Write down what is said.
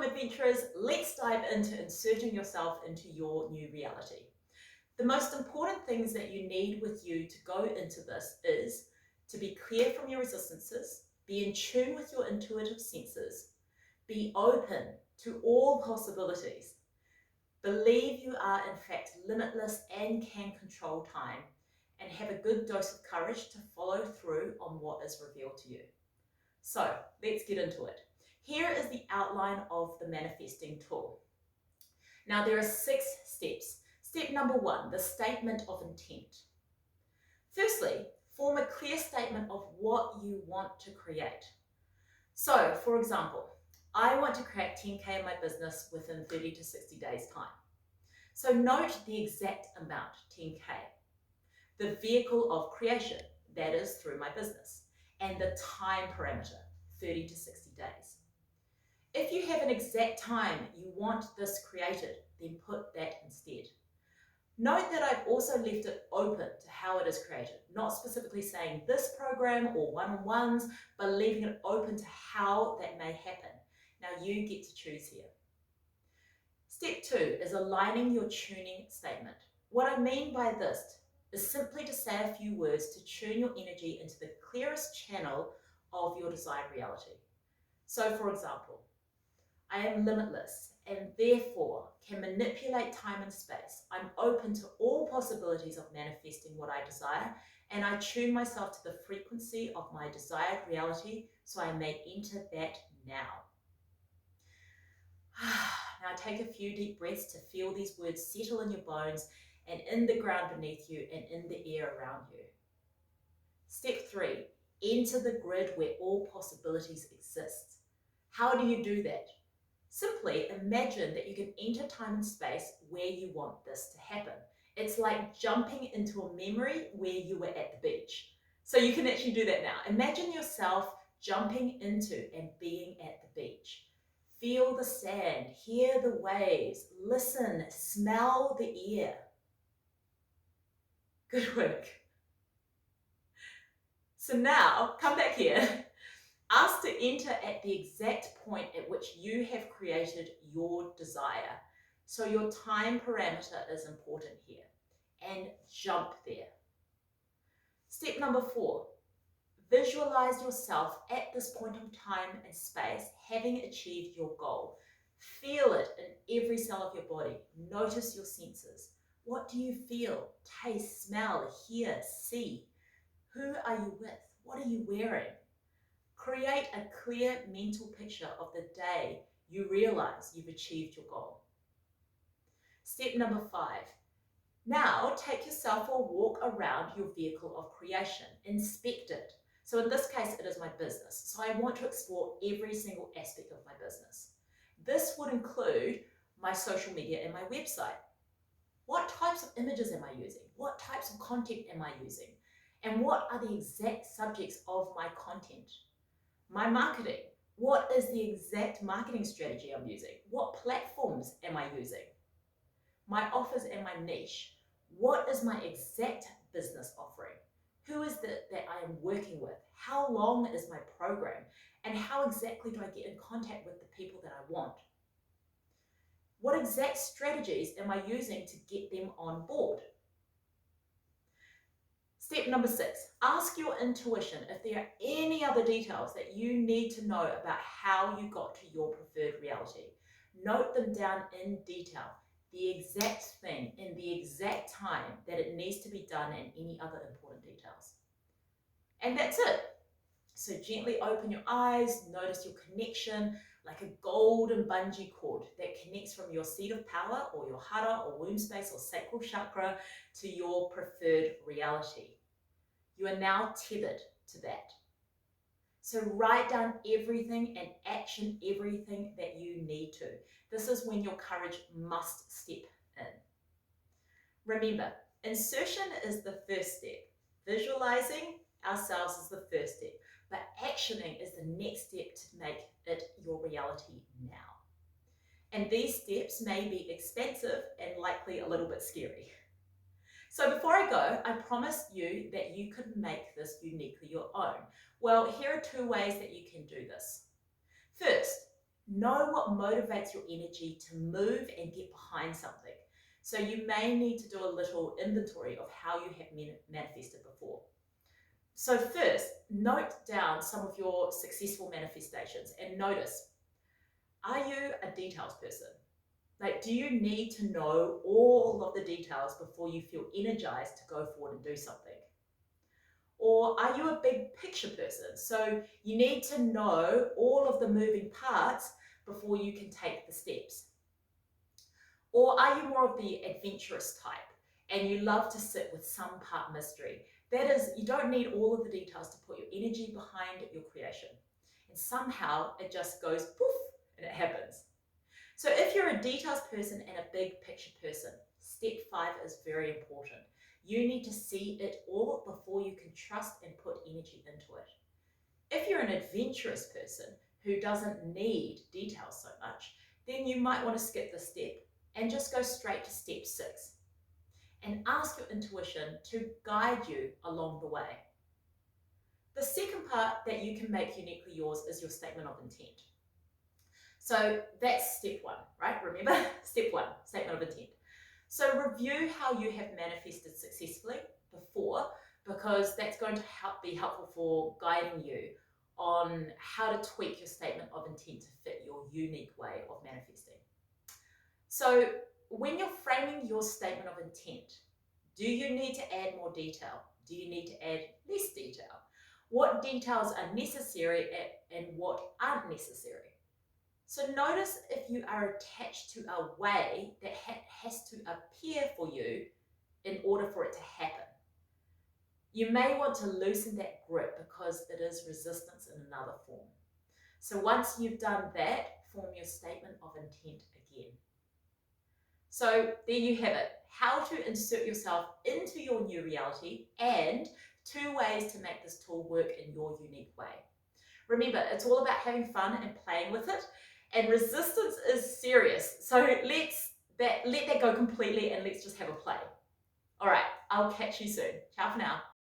Welcome, adventurers. Let's dive into inserting yourself into your new reality. The most important things that you need with you to go into this is to be clear from your resistances, be in tune with your intuitive senses, be open to all possibilities, believe you are in fact limitless and can control time, and have a good dose of courage to follow through on what is revealed to you. So let's get into it. Here is the outline of the manifesting tool. Now there are 6 steps. Step number 1, the statement of intent. Firstly, form a clear statement of what you want to create. So for example, I want to create 10K in my business within 30 to 60 days time. So note the exact amount, 10K, the vehicle of creation, that is through my business, and the time parameter, 30 to 60 days. If you have an exact time you want this created, then put that instead. Note that I've also left it open to how it is created, not specifically saying this program or one-on-ones, but leaving it open to how that may happen. Now you get to choose here. Step 2 is aligning your tuning statement. What I mean by this is simply to say a few words to tune your energy into the clearest channel of your desired reality. So for example, I am limitless and therefore can manipulate time and space. I'm open to all possibilities of manifesting what I desire, and I tune myself to the frequency of my desired reality so I may enter that now. Now take a few deep breaths to feel these words settle in your bones and in the ground beneath you and in the air around you. Step 3, enter the grid where all possibilities exist. How do you do that? Simply imagine that you can enter time and space where you want this to happen. It's like jumping into a memory where you were at the beach. So you can actually do that now. Imagine yourself jumping into and being at the beach. Feel the sand, hear the waves, listen, smell the air. Good work. So now, come back here. Ask to enter at the exact point at which you have created your desire. So your time parameter is important here. And jump there. Step number 4. Visualize yourself at this point in time and space having achieved your goal. Feel it in every cell of your body. Notice your senses. What do you feel, taste, smell, hear, see? Who are you with? What are you wearing? Create a clear mental picture of the day you realize you've achieved your goal. Step number 5. Now take yourself for a walk around your vehicle of creation. Inspect it. So in this case, it is my business. So I want to explore every single aspect of my business. This would include my social media and my website. What types of images am I using? What types of content am I using? And what are the exact subjects of my content? My marketing. What is the exact marketing strategy I'm using? What platforms am I using? My offers and my niche. What is my exact business offering? Who is it that I am working with? How long is my program? And how exactly do I get in contact with the people that I want? What exact strategies am I using to get them on board? Step number 6, ask your intuition if there are any other details that you need to know about how you got to your preferred reality. Note them down in detail, the exact thing in the exact time that it needs to be done and any other important details. And that's it. So gently open your eyes, notice your connection like a golden bungee cord that connects from your seat of power or your hara or womb space or sacral chakra to your preferred reality. You are now tethered to that. So write down everything and action everything that you need to. This is when your courage must step in. Remember, insertion is the first step. Visualizing ourselves is the first step. But actioning is the next step to make it your reality now. And these steps may be expensive and likely a little bit scary. So before I go, I promised you that you could make this uniquely your own. Well, here are 2 ways that you can do this. First, Know what motivates your energy to move and get behind something. So you may need to do a little inventory of how you have manifested before. So first, note down some of your successful manifestations and notice, are you a details person? Like, do you need to know all of the details before you feel energized to go forward and do something? Or are you a big picture person? So you need to know all of the moving parts before you can take the steps. Or are you more of the adventurous type and you love to sit with some part mystery? That is, you don't need all of the details to put your energy behind your creation. And somehow it just goes poof and it happens. So if you're a details person and a big picture person, step 5 is very important. You need to see it all before you can trust and put energy into it. If you're an adventurous person who doesn't need details so much, then you might want to skip this step and just go straight to step 6 and ask your intuition to guide you along the way. The second part that you can make uniquely yours is your statement of intent. So that's step 1, right? Remember, step 1, statement of intent. So review how you have manifested successfully before, because that's going to be helpful for guiding you on how to tweak your statement of intent to fit your unique way of manifesting. So when you're framing your statement of intent, do you need to add more detail? Do you need to add less detail? What details are necessary and what aren't necessary? So notice if you are attached to a way that has to appear for you in order for it to happen. You may want to loosen that grip because it is resistance in another form. So once you've done that, form your statement of intent again. So there you have it, how to insert yourself into your new reality and 2 ways to make this tool work in your unique way. Remember, it's all about having fun and playing with it. And resistance is serious. So let that go completely and let's just have a play. All right, I'll catch you soon. Ciao for now.